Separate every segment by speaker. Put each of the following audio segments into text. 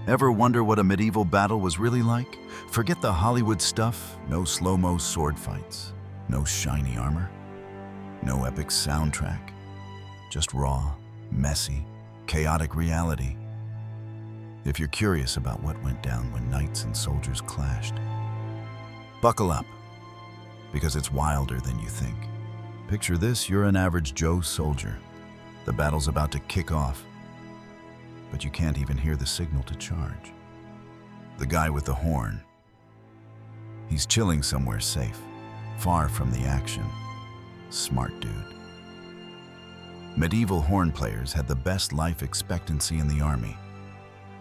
Speaker 1: Ever wonder what a medieval battle was really like? Forget the Hollywood stuff, no slow-mo sword fights, no shiny armor, no epic soundtrack, just raw, messy, chaotic reality. If you're curious about what went down when knights and soldiers clashed, buckle up, because it's wilder than you think. Picture this, you're an average Joe soldier. The battle's about to kick off, but you can't even hear the signal to charge. The guy with the horn, he's chilling somewhere safe, far from the action. Smart dude. Medieval horn players had the best life expectancy in the army,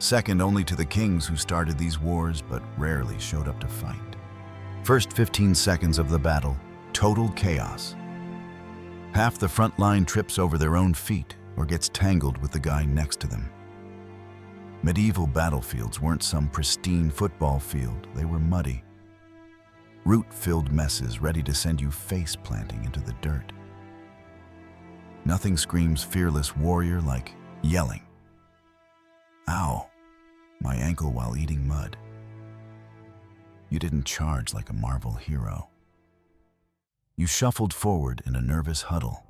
Speaker 1: second only to the kings who started these wars but rarely showed up to fight. First 15 seconds of the battle, total chaos. Half the front line trips over their own feet or gets tangled with the guy next to them. Medieval battlefields weren't some pristine football field, they were muddy. Root-filled messes ready to send you face-planting into the dirt. Nothing screams fearless warrior like yelling, "Ow, my ankle," while eating mud. You didn't charge like a Marvel hero. You shuffled forward in a nervous huddle,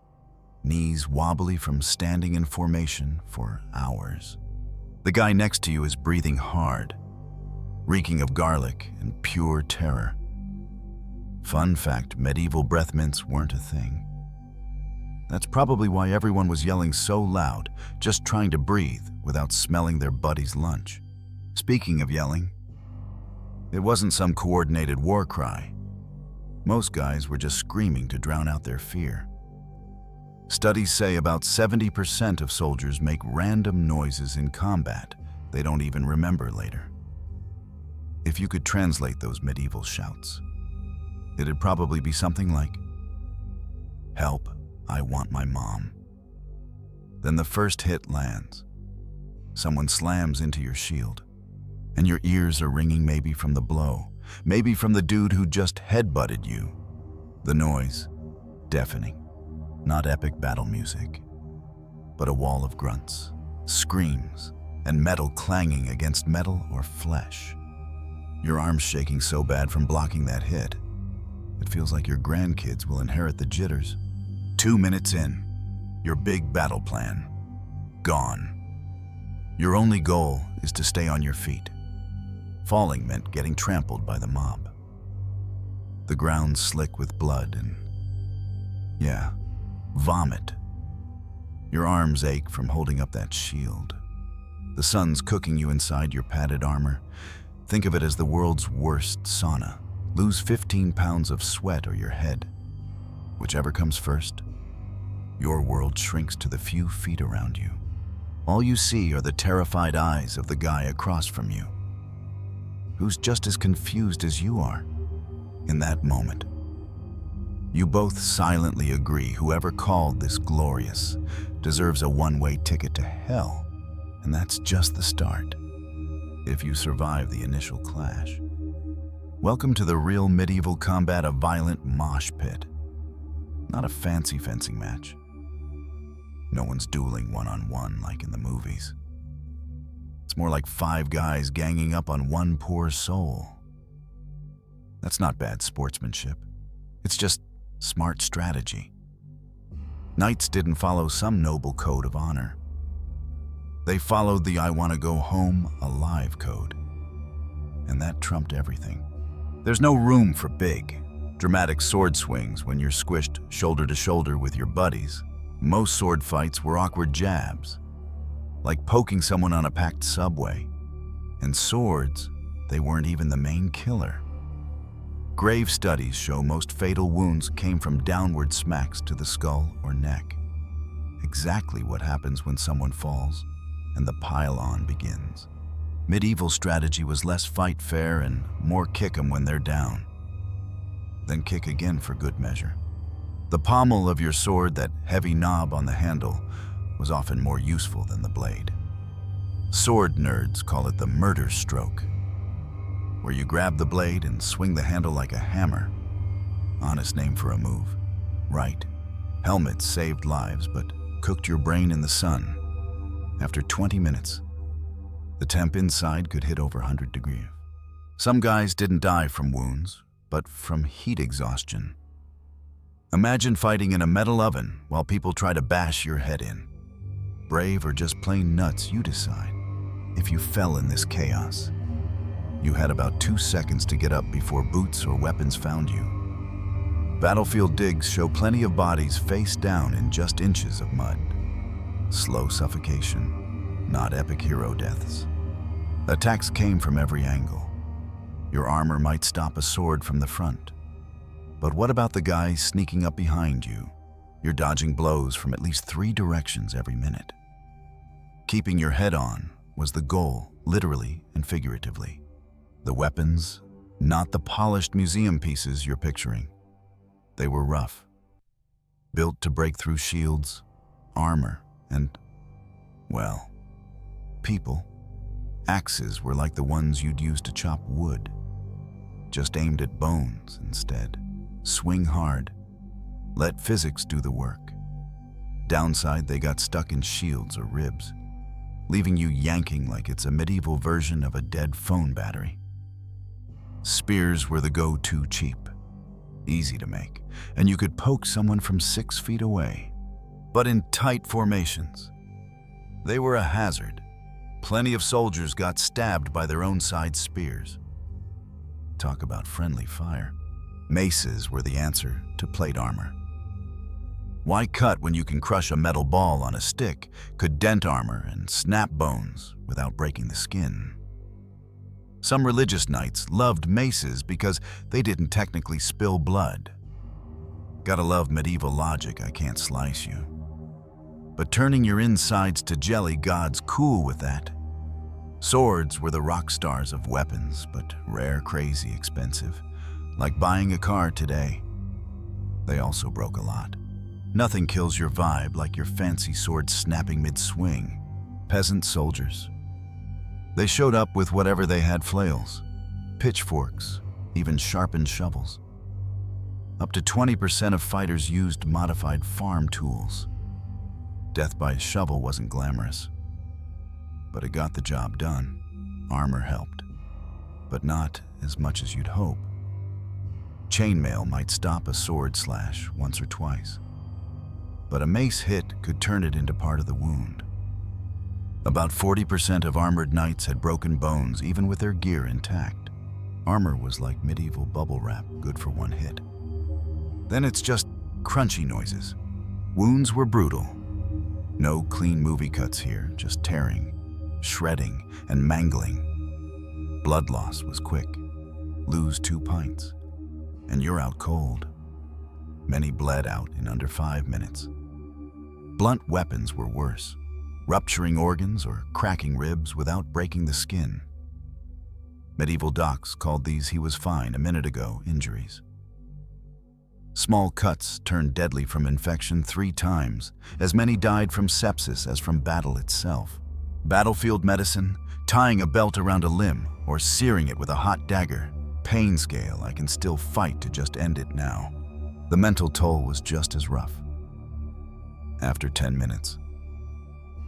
Speaker 1: knees wobbly from standing in formation for hours. The guy next to you is breathing hard, reeking of garlic and pure terror. Fun fact, medieval breath mints weren't a thing. That's probably why everyone was yelling so loud, just trying to breathe without smelling their buddy's lunch. Speaking of yelling, it wasn't some coordinated war cry. Most guys were just screaming to drown out their fear. Studies say about 70% of soldiers make random noises in combat they don't even remember later. If you could translate those medieval shouts, it'd probably be something like, "Help, I want my mom." Then the first hit lands. Someone slams into your shield, and your ears are ringing, maybe from the blow, maybe from the dude who just headbutted you. The noise, deafening. Not epic battle music, but a wall of grunts, screams, and metal clanging against metal or flesh. Your arms shaking so bad from blocking that hit, it feels like your grandkids will inherit the jitters. 2 minutes in, your big battle plan, gone. Your only goal is to stay on your feet. Falling meant getting trampled by the mob. The ground's slick with blood and, yeah, vomit. Your arms ache from holding up that shield. The sun's cooking you inside your padded armor. Think of it as the world's worst sauna. Lose 15 pounds of sweat or you're dead. Whichever comes first, your world shrinks to the few feet around you. All you see are the terrified eyes of the guy across from you, who's just as confused as you are. In that moment, you both silently agree whoever called this glorious deserves a one-way ticket to hell, and that's just the start, if you survive the initial clash. Welcome to the real medieval combat, a violent mosh pit. Not a fancy fencing match. No one's dueling one-on-one like in the movies. It's more like 5 guys ganging up on one poor soul. That's not bad sportsmanship. It's just smart strategy. Knights didn't follow some noble code of honor. They followed the "I want to go home alive" code. And that trumped everything. There's no room for big, dramatic sword swings when you're squished shoulder to shoulder with your buddies. Most sword fights were awkward jabs, like poking someone on a packed subway. And swords, they weren't even the main killer. Grave studies show most fatal wounds came from downward smacks to the skull or neck. Exactly what happens when someone falls and the pile-on begins. Medieval strategy was less fight fair and more kick 'em when they're down. Then kick again for good measure. The pommel of your sword, that heavy knob on the handle, was often more useful than the blade. Sword nerds call it the murder stroke, where you grab the blade and swing the handle like a hammer. Honest name for a move, right? Helmets saved lives but cooked your brain in the sun. After 20 minutes, The temp inside could hit over 100 degrees. Some guys didn't die from wounds, but from heat exhaustion. Imagine fighting in a metal oven while people try to bash your head in. Brave or just plain nuts, you decide. If you fell in this chaos, you had about 2 seconds to get up before boots or weapons found you. Battlefield digs show plenty of bodies face down in just inches of mud. Slow suffocation, not epic hero deaths. Attacks came from every angle. Your armor might stop a sword from the front. But what about the guy sneaking up behind you? You're dodging blows from at least 3 directions every minute. Keeping your head on was the goal, literally and figuratively. The weapons, not the polished museum pieces you're picturing. They were rough, built to break through shields, armor, and, well, people. Axes were like the ones you'd use to chop wood, just aimed at bones instead. Swing hard. Let physics do the work. Downside, they got stuck in shields or ribs, leaving you yanking like it's a medieval version of a dead phone battery. Spears were the go-to cheap, easy to make, and you could poke someone from 6 feet away. But in tight formations, they were a hazard. Plenty of soldiers got stabbed by their own side spears. Talk about friendly fire. Maces were the answer to plate armor. Why cut when you can crush a metal ball on a stick, could dent armor and snap bones without breaking the skin? Some religious knights loved maces because they didn't technically spill blood. Gotta love medieval logic, I can't slice you. But turning your insides to jelly, God's cool with that. Swords were the rock stars of weapons, but rare, crazy, expensive. Like buying a car today. They also broke a lot. Nothing kills your vibe like your fancy sword snapping mid-swing. Peasant soldiers. They showed up with whatever they had: flails, pitchforks, even sharpened shovels. Up to 20% of fighters used modified farm tools. Death by shovel wasn't glamorous, but it got the job done. Armor helped, but not as much as you'd hope. Chainmail might stop a sword slash once or twice, but a mace hit could turn it into part of the wound. About 40% of armored knights had broken bones even with their gear intact. Armor was like medieval bubble wrap, good for one hit. Then it's just crunchy noises. Wounds were brutal. No clean movie cuts here, just tearing, shredding, and mangling. Blood loss was quick. Lose 2 pints, and you're out cold. Many bled out in under 5 minutes. Blunt weapons were worse, rupturing organs or cracking ribs without breaking the skin. Medieval docs called these "he was fine a minute ago" injuries. Small cuts turned deadly from infection 3 times. As many died from sepsis as from battle itself. Battlefield medicine, tying a belt around a limb or searing it with a hot dagger. Pain scale, I can still fight to just end it now. The mental toll was just as rough. After 10 minutes,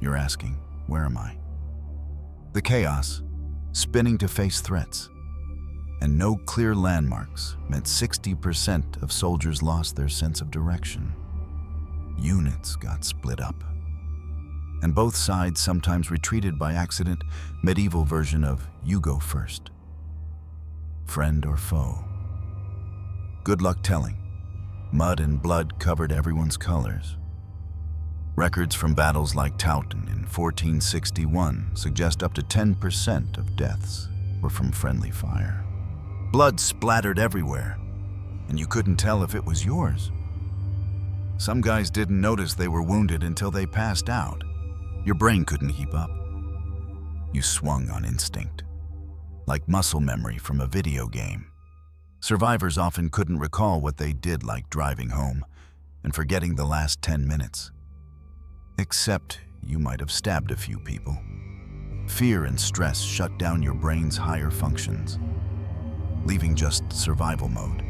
Speaker 1: you're asking, where am I? The chaos, spinning to face threats, and no clear landmarks meant 60% of soldiers lost their sense of direction. Units got split up, and both sides sometimes retreated by accident, medieval version of "you go first." Friend or foe? Good luck telling. Mud and blood covered everyone's colors. Records from battles like Towton in 1461 suggest up to 10% of deaths were from friendly fire. Blood splattered everywhere, and you couldn't tell if it was yours. Some guys didn't notice they were wounded until they passed out. Your brain couldn't keep up. You swung on instinct, like muscle memory from a video game. Survivors often couldn't recall what they did, like driving home and forgetting the last 10 minutes. Except you might have stabbed a few people. Fear and stress shut down your brain's higher functions, leaving just survival mode.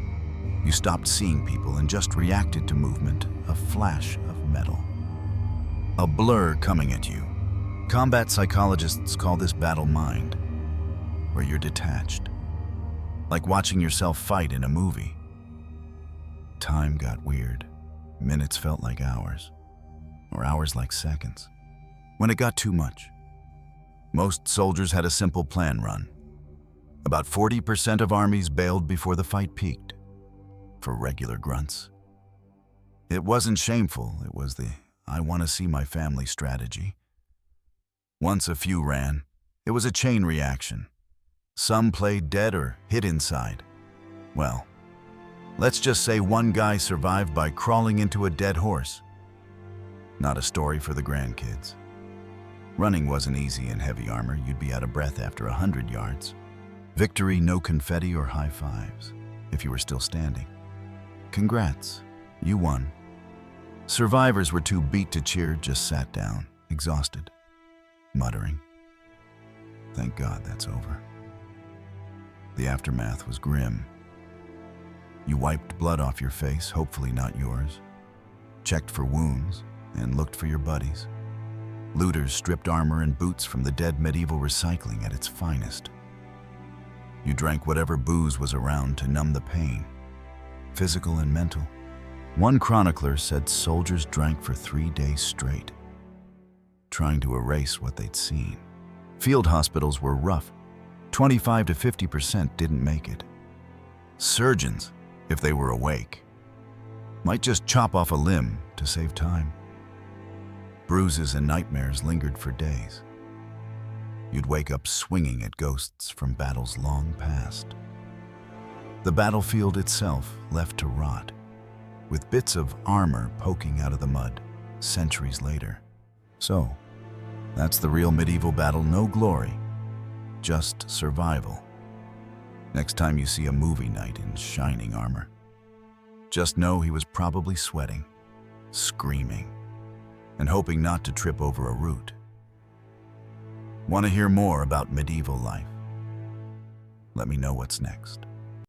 Speaker 1: You stopped seeing people and just reacted to movement, a flash of metal. A blur coming at you, Combat psychologists call this battle mind, where you're detached, like watching yourself fight in a movie. Time got weird. Minutes felt like hours, or hours like seconds. When it got too much, most soldiers had a simple plan run. About 40% of armies bailed before the fight peaked, for regular grunts. It wasn't shameful, it was the "I want to see my family" strategy. Once a few ran, it was a chain reaction. Some played dead or hid inside. Well, let's just say one guy survived by crawling into a dead horse. Not a story for the grandkids. Running wasn't easy in heavy armor. You'd be out of breath after 100 yards. Victory, no confetti or high fives, if you were still standing. Congrats, you won. Survivors were too beat to cheer, just sat down, exhausted, muttering, "Thank God that's over." The aftermath was grim. You wiped blood off your face, hopefully not yours, checked for wounds, and looked for your buddies. Looters stripped armor and boots from the dead medieval recycling at its finest. You drank whatever booze was around to numb the pain, physical and mental. One chronicler said soldiers drank for 3 days straight, trying to erase what they'd seen. Field hospitals were rough. 25 to 50% didn't make it. Surgeons, if they were awake, might just chop off a limb to save time. Bruises and nightmares lingered for days. You'd wake up swinging at ghosts from battles long past. The battlefield itself left to rot, with bits of armor poking out of the mud centuries later. So, that's the real medieval battle. No glory, just survival. Next time you see a movie knight in shining armor, just know he was probably sweating, screaming, and hoping not to trip over a root. Want to hear more about medieval life? Let me know what's next.